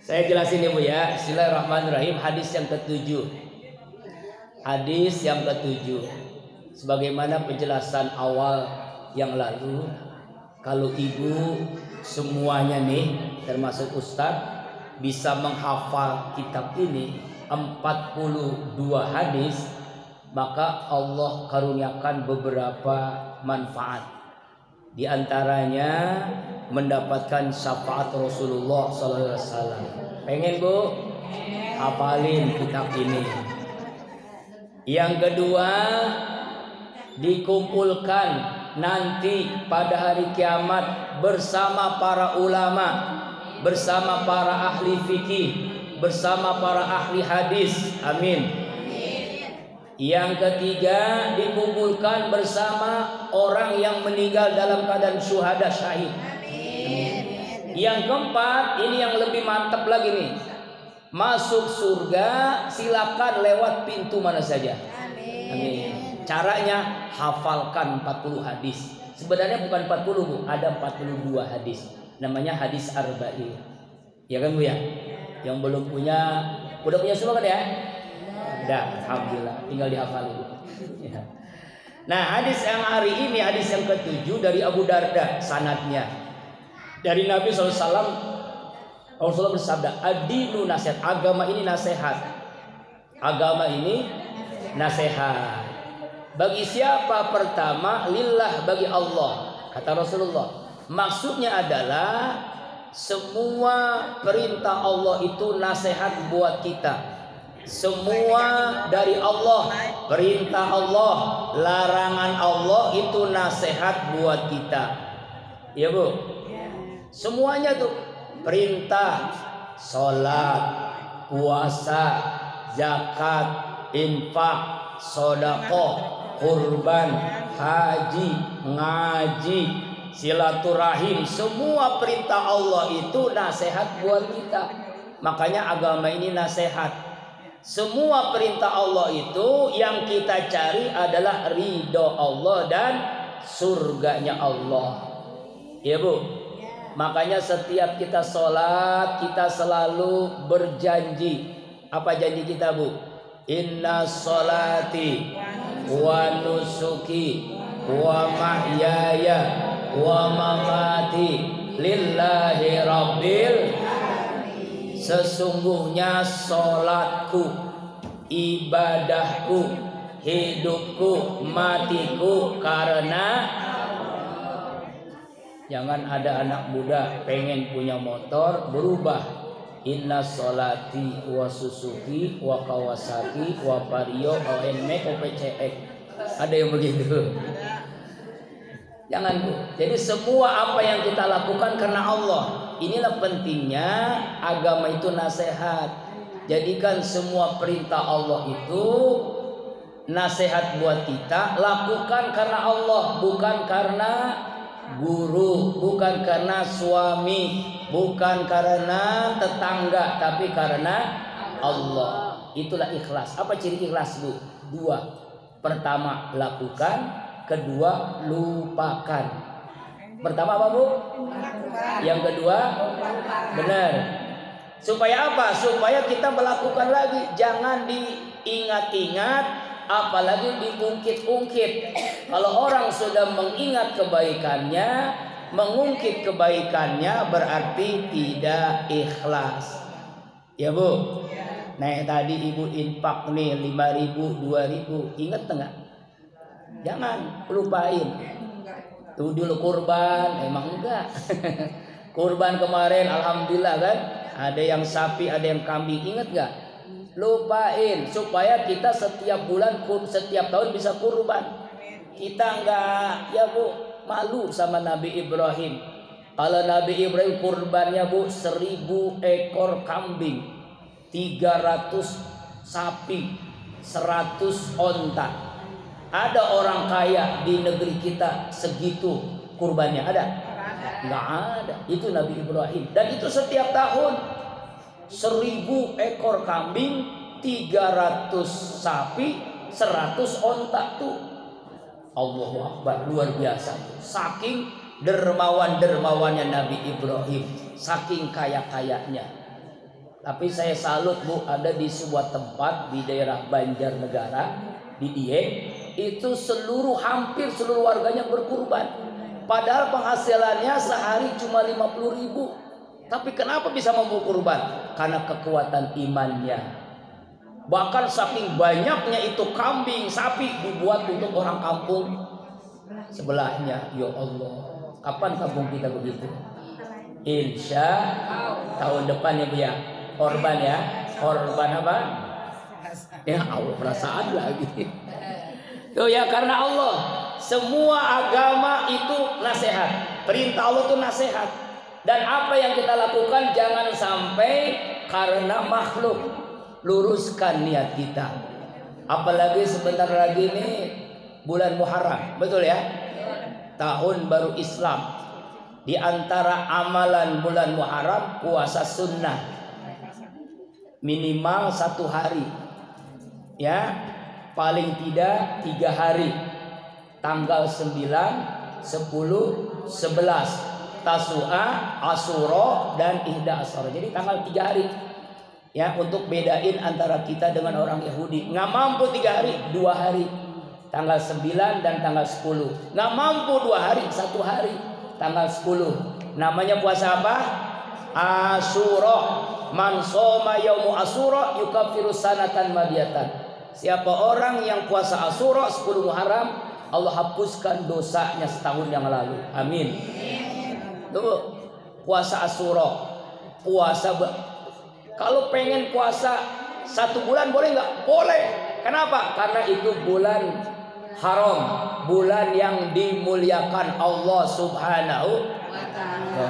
Saya jelasin ya Bu ya. Bismillahirrahmanirrahim. Hadis yang ketujuh. Hadis yang ketujuh. Sebagaimana penjelasan awal yang lalu, kalau ibu semuanya nih termasuk Ustadz bisa menghafal kitab ini 42 hadis, maka Allah karuniakan beberapa manfaat. Di antaranya mendapatkan syafaat Rasulullah SAW. Pengen Bu? Hafalin kitab ini. Yang kedua, dikumpulkan nanti pada hari kiamat bersama para ulama, bersama para ahli fikih, bersama para ahli hadis. Amin. Yang ketiga, dikumpulkan bersama orang yang meninggal dalam keadaan syuhada syahid. Amin. Yang keempat, ini yang lebih mantap lagi nih. Masuk surga silakan lewat pintu mana saja. Amin. Caranya hafalkan 40 hadis. Sebenarnya bukan 40 Bu, ada 42 hadis. Namanya hadis arba'in. Ya kan Bu ya? Yang belum punya, udah punya semua kan ya? Dah, alhamdulillah, tinggal dihafalin. Ya. Nah, hadis yang hari ini hadis yang ketujuh dari Abu Darda sanadnya. Dari Nabi SAW, Rasulullah bersabda, "Ad-dinu nasihat." Agama ini nasihat. Agama ini nasihat. Bagi siapa? Pertama, lillah, bagi Allah. Kata Rasulullah. Maksudnya adalah semua perintah Allah itu nasihat buat kita. Semua dari Allah, perintah Allah, larangan Allah itu nasihat buat kita. Ya Bu. Semuanya tuh perintah, sholat, puasa, zakat, infak, sedekah, kurban, haji, ngaji, silaturahim, semua perintah Allah itu nasihat buat kita. Makanya agama ini nasihat. Semua perintah Allah itu yang kita cari adalah ridho Allah dan surganya Allah. Ya Bu. Makanya setiap kita sholat, kita selalu berjanji. Apa janji kita Bu? Inna sholati wa nusuki wa mahyaya wa mamati lillahi rabbil. Sesungguhnya sholatku, ibadahku, hidupku, matiku karena. Jangan ada anak muda pengen punya motor berubah. Inna sholati wa susuki wa kawasaki wa vario wa nmax wa PCX. Ada yang begitu. Jangan Bu. Jadi semua apa yang kita lakukan karena Allah. Inilah pentingnya agama itu nasihat. Jadikan semua perintah Allah itu nasihat buat kita. Lakukan karena Allah, bukan karena guru, bukan karena suami, bukan karena tetangga, tapi karena Allah. Itulah ikhlas. Apa ciri ikhlas Bu? Dua. Pertama, lakukan. Kedua, lupakan. Pertama apa Bu? Yang kedua, benar. Supaya apa? Supaya kita melakukan lagi. Jangan diingat-ingat, apalagi diungkit-ungkit. Kalau orang sudah mengingat kebaikannya, mengungkit kebaikannya, berarti tidak ikhlas. Ya Bu. Nah tadi Ibu infak nih 5.000, 2.000, ingat enggak? Jangan lupain. Tuh dulu kurban, emang enggak. Kurban kemarin alhamdulillah kan, ada yang sapi, ada yang kambing, ingat enggak? Lupain supaya kita setiap bulan, setiap tahun bisa kurban. Kita enggak, ya Bu, malu sama Nabi Ibrahim. Kalau Nabi Ibrahim kurbannya Bu 1.000 ekor kambing, 300 sapi, 100 onta. Ada orang kaya di negeri kita segitu kurbannya? Ada? Nggak ada. Itu Nabi Ibrahim. Dan itu setiap tahun 1.000 ekor kambing, 300 sapi, 100 onta tuh. Allahu Akbar, luar biasa. Saking dermawan-dermawannya Nabi Ibrahim, saking kaya-kayanya. Tapi saya salut Bu, ada di sebuah tempat di daerah Banjarnegara di Dieng, itu hampir seluruh warganya berkurban. Padahal penghasilannya sehari cuma 50.000. Tapi kenapa bisa membawa kurban? Karena kekuatan imannya. Bahkan saking banyaknya itu kambing, sapi dibuat untuk orang kampung sebelahnya. Ya Allah, kapan kampung kita begitu? Insya tahun depan ya Bu ya. Korban ya. Korban apa? Ya Allah, perasaan lagi. Tuh ya, karena Allah. Semua agama itu nasihat. Perintah Allah itu nasihat. Dan apa yang kita lakukan jangan sampai karena makhluk. Luruskan niat kita. Apalagi sebentar lagi ini bulan Muharram. Betul ya? Tahun baru Islam. Di antara amalan bulan Muharram puasa sunnah. Minimal 1 hari. Ya, paling tidak 3 hari. Tanggal 9, 10, 11. Tasu'a, Asyura, dan Ihda Asyara. Jadi tanggal 3 hari. Ya, untuk bedain antara kita dengan orang Yahudi. Nggak mampu 3 hari, 2 hari. Tanggal 9 dan tanggal 10. Nggak mampu 2 hari, 1 hari. Tanggal 10. Namanya puasa apa? Asyura. Man shoma yaumu Asyura yukaffiru sanatan madiyatan. Siapa orang yang puasa Asyura 10 Muharram, Allah hapuskan dosanya setahun yang lalu. Amin. Tuh, puasa Asyura. Kalau pengen puasa 1 bulan boleh nggak? Boleh. Kenapa? Karena itu bulan haram, bulan yang dimuliakan Allah Subhanahu wa Ta'ala.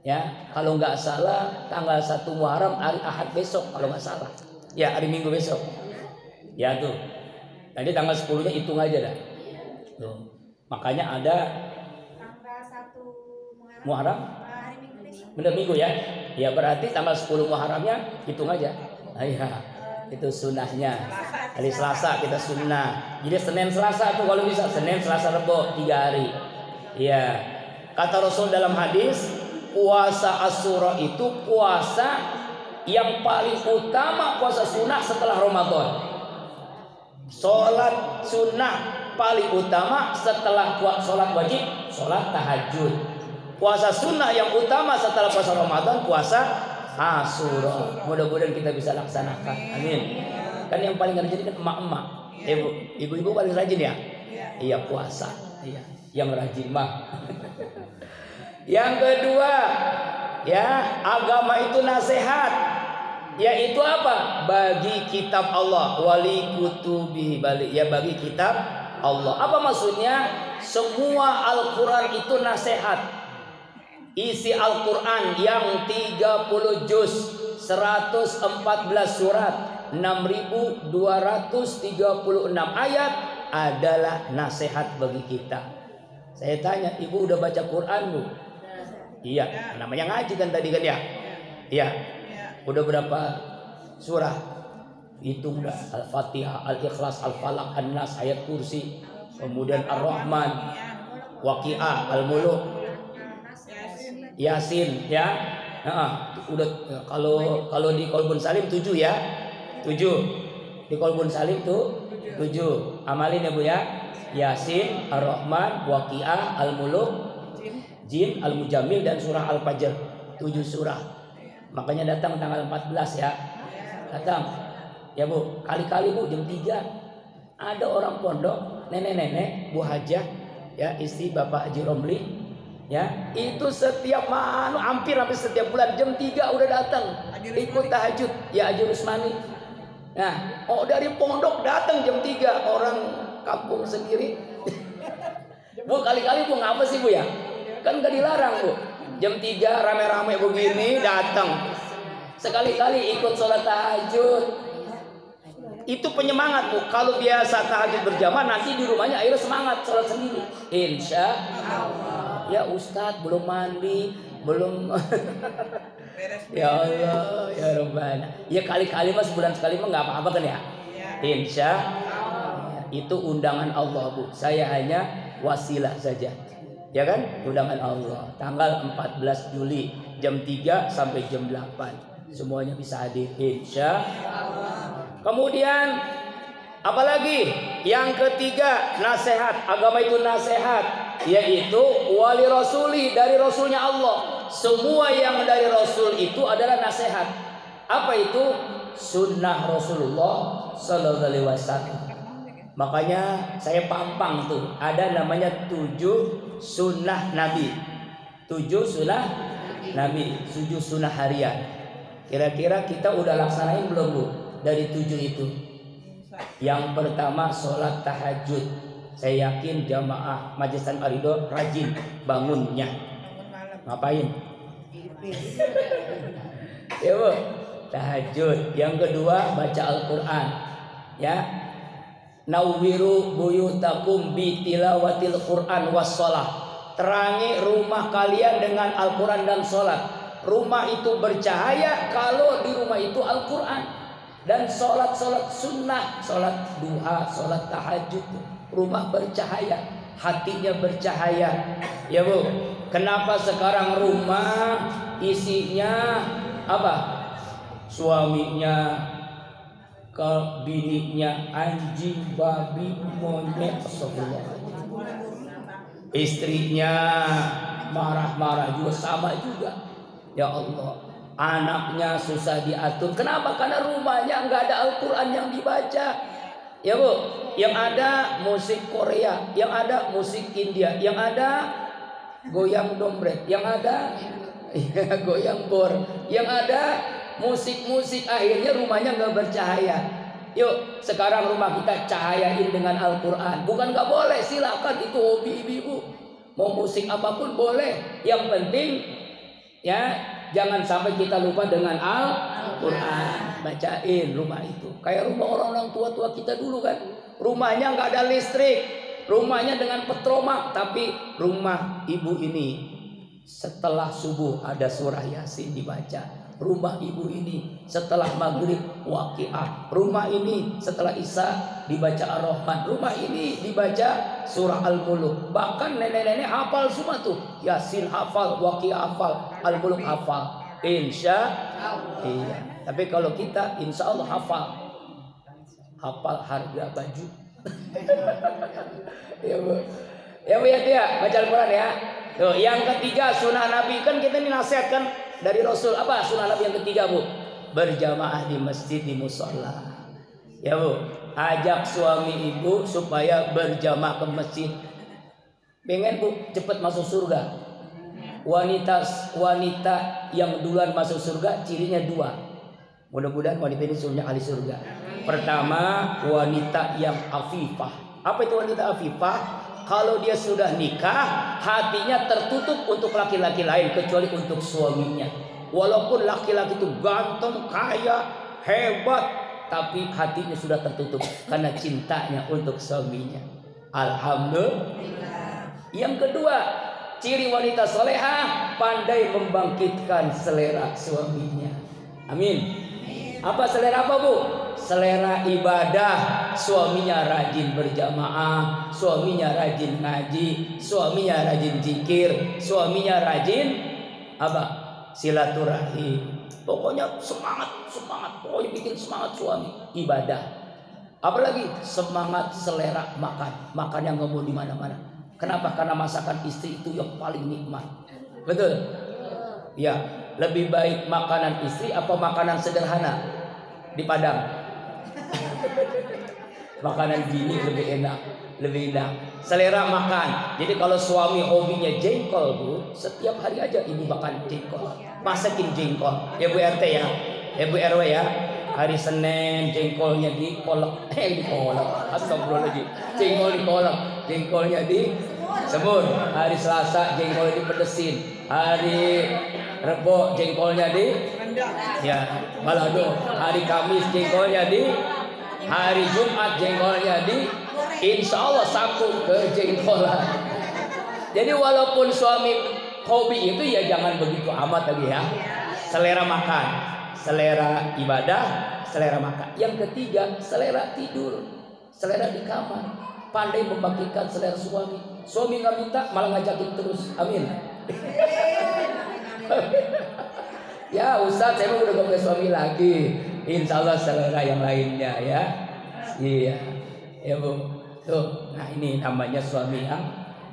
Ya, kalau nggak salah tanggal 1 Muharram hari Ahad besok kalau nggak salah. Ya, hari Minggu besok. Ya tuh. Nanti tanggal 10-nya hitung aja dah. Tuh. Makanya ada tanggal 1 Muharram hari Minggu besok. Bener Minggu ya. Ya berarti tanggal 10 Muharramnya hitung aja. Iya. Itu sunnahnya. Hari Selasa kita sunnah. Jadi Senin Selasa tuh kalau bisa Senin Selasa Rebo 3 hari. Iya. Kata Rasul dalam hadis, puasa Asyura itu puasa yang paling utama, puasa sunnah setelah Ramadan. Sholat sunnah paling utama setelah sholat wajib, sholat tahajud. Puasa sunnah yang utama setelah puasa Ramadan, puasa Asyura. Mudah-mudahan kita bisa laksanakan. Amin. Kan yang paling rajin kan emak-emak. Ibu-ibu paling rajin ya? Iya, puasa. Iya, yang rajin mah. Yang kedua, ya, agama itu nasihat, yaitu apa? Bagi kitab Allah, wali kutubi, bagi kitab Allah. Apa maksudnya? Semua Al-Quran itu nasihat. Isi Al-Quran yang 30 juz, 114 surat, 6.236 ayat adalah nasihat bagi kita. Saya tanya, ibu udah baca Quran bu? Iya, namanya ngaji kan tadi kan ya? Iya. Udah berapa surah? Hitung dah. Al-Fatihah, Al-Ikhlas, Al-Falaq, An-Nas, ayat kursi, kemudian Ar-Rahman, Waqiah, Al-Muluk, Yasin, ya. Udah kalau di Qalbun Salim 7 ya. 7. Di Qalbun Salim tuh 7. Amalin ya Bu ya. Yasin, Ar-Rahman, Waqiah, Al-Muluk, Jin, Al-Mujammil, dan surah Al-Fajr. 7 surah. Makanya datang tanggal 14 ya. Datang. Ya Bu, kali-kali Bu jam 3 ada orang pondok, nenek-nenek, Bu Hajah, ya, istri Bapak Haji Romli, ya, itu setiap hampir setiap bulan jam 3 udah datang ikut tahajud, ya, Haji Rusmani. Nah, dari pondok datang jam 3, orang kampung sendiri. Bu, kali-kali Bu ngapa sih Bu ya? Kan gak dilarang Bu. Jam 3 rame-rame begini datang. Sekali-kali ikut sholat tahajud. Itu penyemangat Bu. Kalau biasa tahajud berjamaah, nanti di rumahnya akhirnya semangat sholat sendiri. Insya Allah. Ya Ustadz belum mandi, belum. Ya Allah, ya Rabbana. Ya kali-kali mas sebulan sekali mah nggak apa-apa kan ya? Insya Allah. Itu undangan Allah Bu. Saya hanya wasilah saja. Ya kan? Undangan Allah. Tanggal 14 Juli jam 3 sampai jam 8. Semuanya bisa hadir insya. Kemudian apalagi yang ketiga, nasihat. Agama itu nasihat, yaitu wali rasuli, dari rasulnya Allah. Semua yang dari rasul itu adalah nasihat. Apa itu? Sunnah Rasulullah sallallahu alaihi wasallam. Makanya saya pampang tuh, ada namanya 7 sunnah Nabi. 7 sunnah Nabi, 7 sunnah harian. Kira-kira kita udah laksanain belum Bu? Dari 7 itu. Yang pertama sholat tahajud. Saya yakin jamaah Majelis Ar-Ridho rajin bangunnya. Ngapain? Ya Bu, tahajud. Yang kedua baca Al-Quran. Ya, nawwiru buyutakum bi tilawatil Quran was sholah. Terangi rumah kalian dengan Al-Quran dan sholat. Rumah itu bercahaya kalau di rumah itu Al-Quran dan sholat sunnah, sholat duha, sholat tahajud. Rumah bercahaya, hatinya bercahaya. Ya Bu, kenapa sekarang rumah isinya apa? Suaminya ke bininya anjing, babi, monyet, istrinya marah-marah juga, sama juga. Ya Allah, anaknya susah diatur. Kenapa? Karena rumahnya nggak ada Al-Quran yang dibaca. Ya Bu, yang ada musik Korea, yang ada musik India, yang ada goyang dompet, yang ada goyang bor, yang ada musik-musik. Akhirnya rumahnya nggak bercahaya. Yuk, sekarang rumah kita cahayain dengan Al-Quran. Bukan nggak boleh, silakan, itu hobi ibu-ibu. Mau musik apapun boleh. Yang penting ya, jangan sampai kita lupa dengan Al-Quran. Bacain rumah itu. Kayak rumah orang-orang tua-tua kita dulu kan. Rumahnya nggak ada listrik. Rumahnya dengan petromak. Tapi rumah ibu ini setelah subuh ada surah Yasin dibaca. Rumah ibu ini setelah maghrib Waqiah. Rumah ini setelah Isya dibaca Ar-Rahman. Rumah ini dibaca surah Al-Muluk. Bahkan nenek-nenek hafal semua tuh. Yasin hafal, Waqiah hafal, Al-Muluk hafal. Insya Allah. Iya. Tapi kalau kita insya Allah hafal harga baju. Ya Bu. Ya Bu ya, baca Al-Quran ya. Tuh, yang ketiga sunnah Nabi, kan kita ini nasihat kan dari Rasul. Apa sunnah Nabi yang ketiga Bu? Berjamaah di masjid, di musola. Ya Bu, ajak suami ibu supaya berjamaah ke masjid. Pengen Bu cepat masuk surga. Wanita yang duluan masuk surga cirinya 2. Mudah-mudahan wanita ini semuanya ahli surga. Pertama, wanita yang afifah. Apa itu wanita afifah? Kalau dia sudah nikah, hatinya tertutup untuk laki-laki lain kecuali untuk suaminya. Walaupun laki-laki itu ganteng, kaya, hebat, tapi hatinya sudah tertutup karena cintanya untuk suaminya. Alhamdulillah. Yang kedua, ciri wanita solehah, pandai membangkitkan selera suaminya. Amin. Apa selera apa Bu? Selera ibadah. Suaminya rajin berjamaah, suaminya rajin ngaji, suaminya rajin zikir, suaminya rajin apa? Silaturahim. Pokoknya semangat. Pokoknya bikin semangat suami ibadah. Apalagi semangat selera makan yang nggak mau di mana-mana. Kenapa? Karena masakan istri itu yang paling nikmat. Betul? Ya, lebih baik makanan istri apa makanan sederhana di Padang? Makanan bini lebih enak, lebih enak. Selera makan. Jadi kalau suami hobinya jengkol Bu, setiap hari aja ibu makan jengkol. Masakin jengkol. Ya Bu RT ya, ya Bu RW ya. Hari Senin jengkolnya dikolak, astagfirullahaladzim. Jengkol dikolak, jengkolnya di semur. Hari Selasa jengkolnya dipedesin. Hari Rebo jengkolnya di ya balado. Hari Kamis jengkolnya di, hari Jumat jengkolnya di, insya Allah Sabtu ke jengkolan. Jadi walaupun suami hobi itu ya jangan begitu amat lagi ya. Selera makan, selera ibadah, selera makan. Yang ketiga, selera tidur, selera di kamar. Pandai membangkitkan selera suami. Suami nggak minta malah ngajakin terus. Amin. Ya Ustaz, saya udah gak punya suami lagi. Insya Allah selera yang lainnya ya. Iya, ya Bu. Tuh, nah ini namanya suami yang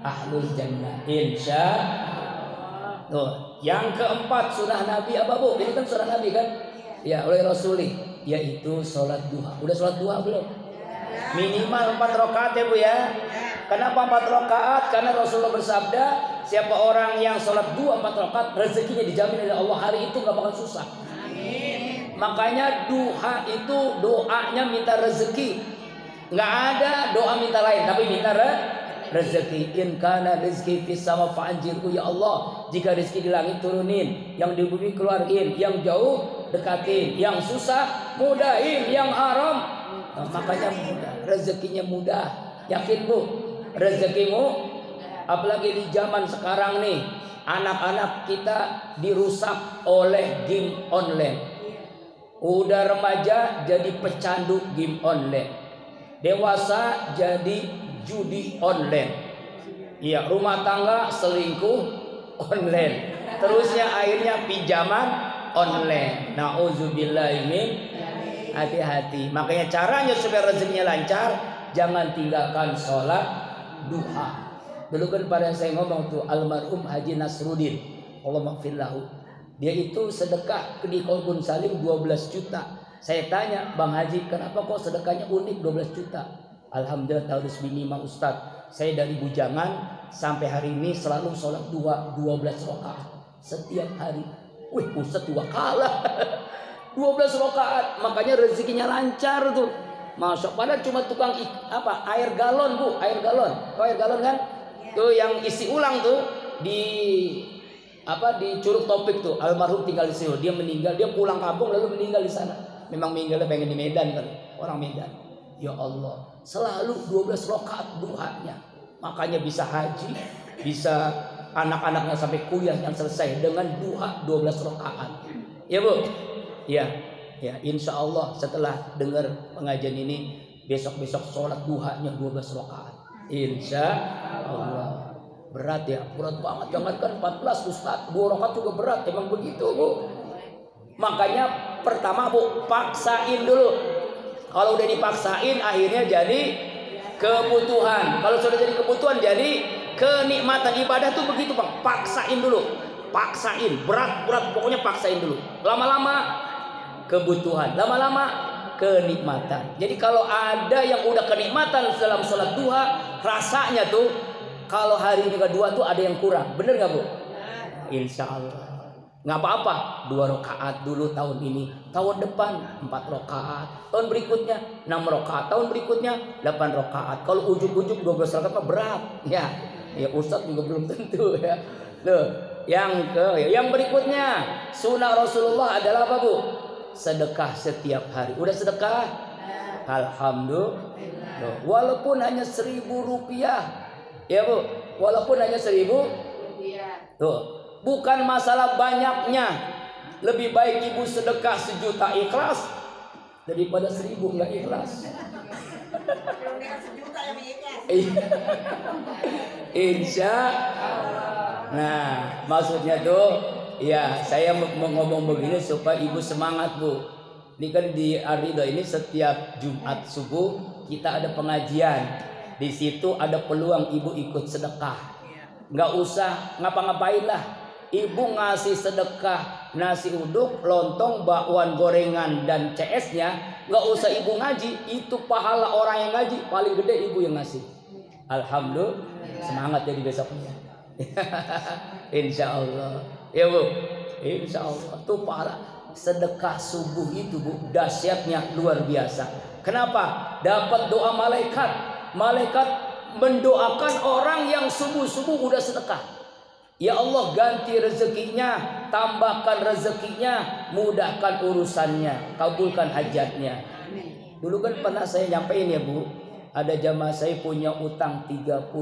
ahlul jannah. Insya Tuh, yang keempat sunnah Nabi apa Bu? Ini kan sunnah Nabi kan? Ya oleh Rasulullah, yaitu sholat duha. Udah sholat duha belum? Minimal 4 rakaat ya Bu ya. Kenapa 4 rakaat? Karena Rasulullah bersabda, siapa orang yang sholat 4 rakaat, rezekinya dijamin oleh Allah, hari itu gak bakal susah. Amin. Makanya duha itu doanya minta rezeki. Gak ada doa minta lain, tapi minta rezeki. In kana rizki fis sama fa'anjirku, ya Allah, jika rezeki di langit turunin, yang di bumi keluarin, yang jauh dekatin, yang susah mudahin, yang haram makanya mudah, rezekinya mudah. Yakin Bu? Rezekimu, apalagi di zaman sekarang nih, anak-anak kita dirusak oleh game online. Udah remaja jadi pecandu game online, dewasa jadi judi online, iya, rumah tangga selingkuh online, terusnya akhirnya pinjaman online. Nauzubillahi min. Hati-hati. Makanya caranya supaya rezekinya lancar, jangan tinggalkan sholat duha. Dulu kan pada saya ngomong tuh almarhum Haji Nasruddin, Allah maghfirlahu, dia itu sedekah di Kolbun Salim 12 juta. Saya tanya, Bang Haji, kenapa kok sedekahnya unik 12 juta? Alhamdulillah tahun 2005 Ustaz, saya dari bujangan sampai hari ini selalu sholat 12 rakaat setiap hari. Wih Ustaz tua kalah. 12 rakaat, makanya rezekinya lancar tuh. Masuk padahal cuma tukang air galon Bu, air galon. Oh, air galon kan? Tuh yang isi ulang tuh di Curug Topik tuh. Almarhum tinggal di situ. Dia meninggal, dia pulang kampung lalu meninggal di sana. Memang meninggalnya pengen di Medan kan, orang Medan. Ya Allah, selalu 12 rakaat duhanya. Makanya bisa haji, bisa anak-anaknya sampai kuliah yang selesai dengan duha 12 rakaat. Ya Bu? Ya, insya Allah setelah dengar pengajian ini, besok-besok sholat duhanya 12 rakaat. Insya Allah. Berat ya, berat banget. Jangankan 14 Ustaz, 2 rakaat juga berat. Emang begitu Bu. Makanya pertama Bu, paksain dulu. Kalau udah dipaksain, akhirnya jadi kebutuhan. Kalau sudah jadi kebutuhan, jadi kenikmatan. Ibadah tuh begitu Bang, paksain dulu. Paksain, berat, pokoknya paksain dulu. Lama-lama kebutuhan, lama-lama kenikmatan. Jadi kalau ada yang udah kenikmatan dalam sholat duha, rasanya tuh kalau hari ini kedua tuh ada yang kurang. Bener gak Bu? Insya Allah nggak apa-apa, 2 rakaat dulu tahun ini, tahun depan 4 rakaat, tahun berikutnya 6 rakaat, tahun berikutnya 8 rakaat. Kalau ujuk-ujuk 12 rakaat mah berat ya Ustadz juga belum tentu ya. Loh, yang berikutnya sunnah Rasulullah adalah apa Bu? Sedekah setiap hari. Udah sedekah? Alhamdulillah. Walaupun hanya 1.000 rupiah, ya Bu, walaupun hanya 1.000 rupiah. Tuh, bukan masalah banyaknya. Lebih baik ibu sedekah 1 juta ikhlas daripada 1.000 nggak ikhlas. Insya Allah. Nah, maksudnya tuh, ya, saya mau ngomong begini supaya ibu semangat Bu. Ini kan di Ar-Ridha ini setiap Jumat subuh kita ada pengajian. Di situ ada peluang ibu ikut sedekah. Nggak usah ngapa-ngapain lah. Ibu ngasih sedekah nasi uduk, lontong, bakwan, gorengan, dan CS-nya. Nggak usah ibu ngaji. Itu pahala orang yang ngaji paling gede ibu yang ngasih. Alhamdulillah. Semangat jadi besoknya. Insya Allah. Ya Bu, insya Allah tuh pahala sedekah subuh itu Bu, dahsyatnya luar biasa. Kenapa? Dapat doa malaikat. Malaikat mendoakan orang yang subuh-subuh udah sedekah. Ya Allah, ganti rezekinya, tambahkan rezekinya, mudahkan urusannya, kabulkan hajatnya. Dulu kan pernah saya nyampein ya Bu, ada jamaah saya punya utang 35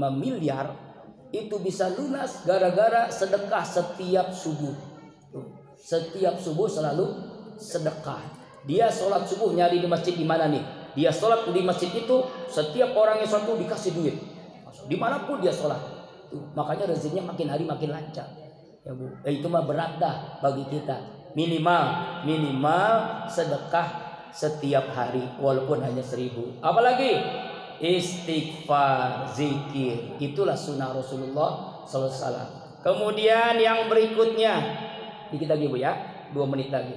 miliar. Itu bisa lunas gara-gara sedekah setiap subuh. Setiap subuh selalu sedekah. Dia sholat subuh nyari di masjid di mana nih? Dia sholat di masjid itu, setiap orang yang sholat itu dikasih duit. Dimanapun dia sholat. Makanya rezekinya makin hari makin lancar. Ya Bu, itu mah berat dah bagi kita. Minimal sedekah setiap hari walaupun hanya 1.000. Apalagi istighfar, zikir. Itulah sunnah Rasulullah SAW. Kemudian yang berikutnya, dikit lagi Bu ya, 2 menit lagi.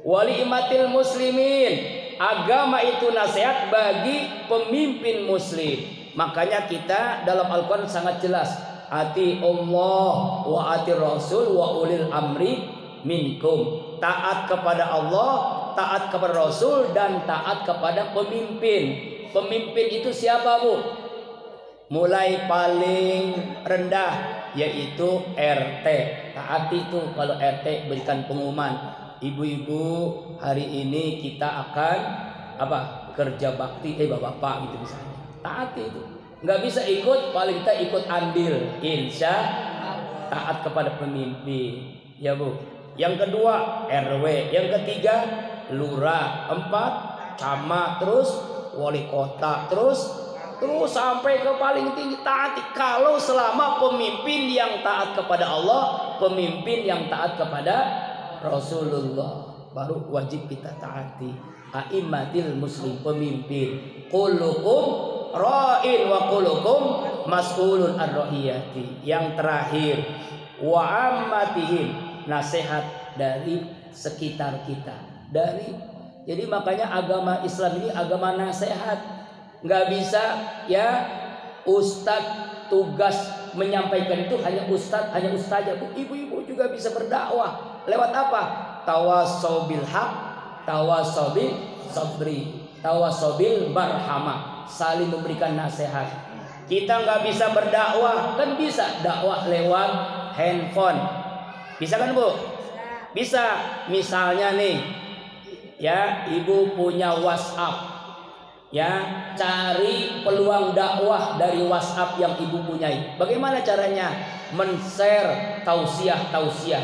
Walimatil muslimin, agama itu nasihat bagi pemimpin muslim. Makanya kita dalam Al-Quran sangat jelas, ati Allah wa ati Rasul wa ulil amri minkum. Taat kepada Allah, taat kepada Rasul, dan taat kepada pemimpin. Pemimpin itu siapa Bu? Mulai paling rendah yaitu RT. Taati itu kalau RT berikan pengumuman, ibu-ibu hari ini kita akan kerja bakti, bapak-bapak gitu misalnya. Taati itu. Nggak bisa ikut, paling kita ikut andil. Insya taat kepada pemimpin. Ya Bu. Yang kedua RW, yang ketiga lurah, 4 camat, terus wali kota, terus sampai ke paling tinggi taati. Kalau selama pemimpin yang taat kepada Allah, pemimpin yang taat kepada Rasulullah, baru wajib kita taati. A'immatil muslim, pemimpin. Kullukum ra'in wa kullukum mas'ulun ar-ra'iyati. Yang terakhir wa ammatihim, nasihat dari sekitar kita. Jadi makanya agama Islam ini agama nasihat. Nggak bisa ya ustadz tugas menyampaikan itu hanya ustazah. Ibu-ibu juga bisa berdakwah lewat apa? Tawassaw bil haq, tawassaw bil sabri, tawassaw bil marhamah, saling memberikan nasihat. Kita nggak bisa berdakwah, kan bisa dakwah lewat handphone. Bisa kan Bu? Bisa. Misalnya nih ya, ibu punya WhatsApp. Ya, cari peluang dakwah dari WhatsApp yang ibu punyai. Bagaimana caranya? Men-share tausiah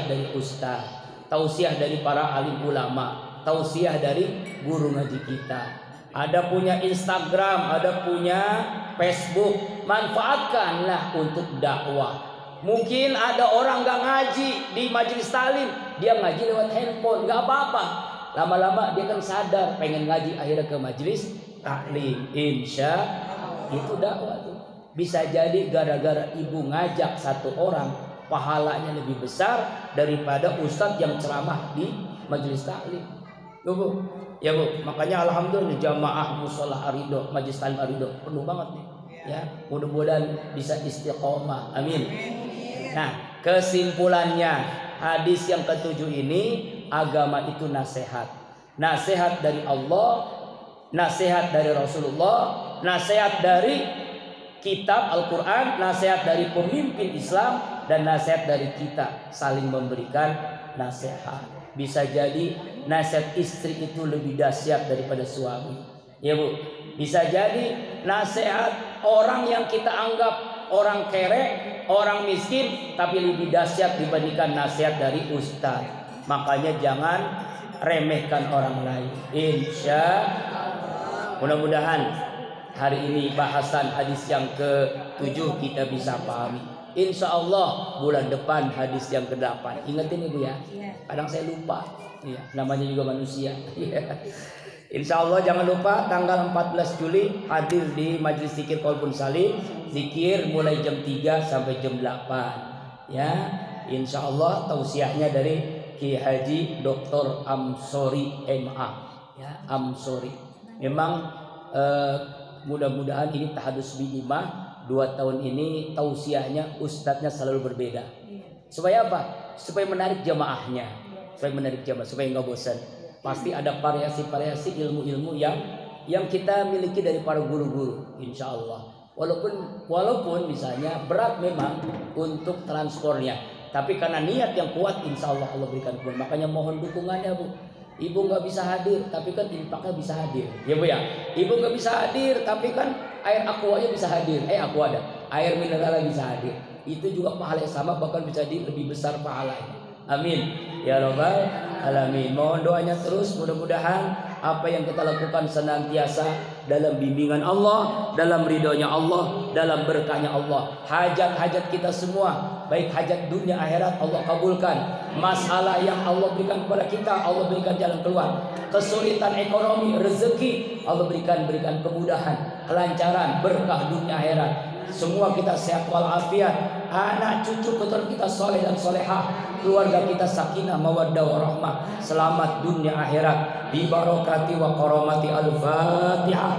dari ustaz, tausiah dari para alim ulama, tausiah dari guru ngaji kita. Ada punya Instagram, ada punya Facebook. Manfaatkanlah untuk dakwah. Mungkin ada orang gak ngaji di majelis taklim, dia ngaji lewat handphone, gak apa-apa. Lama-lama dia kan sadar pengen ngaji, akhirnya ke majelis taklim. Insya itu dakwah tuh. Bisa jadi gara-gara ibu ngajak satu orang, pahalanya lebih besar daripada ustadz yang ceramah di majelis taklim. Bu, ya Bu. Makanya alhamdulillah jamaah musola Arido, majelis taklim Arido penuh banget nih. Ya, mudah-mudahan bisa istiqomah. Amin. Nah, kesimpulannya hadis yang ke-7 ini, agama itu nasihat. Nasihat dari Allah, nasihat dari Rasulullah, nasihat dari kitab Al-Quran, nasihat dari pemimpin Islam, dan nasihat dari kita saling memberikan nasihat. Bisa jadi nasihat istri itu lebih dahsyat daripada suami. Ya Bu. Bisa jadi nasihat orang yang kita anggap orang kere, orang miskin, tapi lebih dahsyat dibandingkan nasihat dari ustaz. Makanya jangan remehkan orang lain. Insya mudah-mudahan hari ini bahasan hadis yang ke-7 kita bisa pahami. Insya Allah bulan depan hadis yang ke-8. Ingetin Ibu ya. Kadang saya lupa. Ya, namanya juga manusia. Insya Allah jangan lupa tanggal 14 Juli hadir di Majelis Zikir Qalbun Salim. Zikir mulai jam 3 sampai jam 8. Ya, insya Allah tausiahnya dari Ki Haji Dr. Amsori MA. Ya, Amsori. Memang mudah-mudahan ini tahadus bimah 2 tahun ini tausiahnya ustadznya selalu berbeda. Supaya apa? Supaya menarik jamaahnya. Supaya nggak bosan. Pasti ada variasi-variasi ilmu-ilmu yang kita miliki dari para guru-guru, insya Allah. Walaupun misalnya berat memang untuk transportnya, tapi karena niat yang kuat, insya Allah Allah berikan pun. Makanya mohon dukungannya Bu. Ibu nggak bisa hadir, tapi kan infaknya bisa hadir, ya Bu ya. Ibu nggak bisa hadir, tapi kan air aquanya bisa hadir. Air mineralnya bisa hadir. Itu juga pahala yang sama, bahkan bisa jadi lebih besar pahalanya. Amin ya Rabbal alamin. Mohon doanya terus, mudah-mudahan apa yang kita lakukan senantiasa dalam bimbingan Allah, dalam ridhonya Allah, dalam berkahnya Allah. Hajat-hajat kita semua, baik hajat dunia akhirat, Allah kabulkan. Masalah yang Allah berikan kepada kita, Allah berikan jalan keluar. Kesulitan ekonomi, rezeki, Allah berikan kemudahan, kelancaran, berkah dunia akhirat. Semua kita sehat walafiat, anak cucu keturunan kita soleh dan solehah, keluarga kita sakinah mawaddah warahmah, selamat dunia akhirat, bi barakati wa karamati al-Fatihah.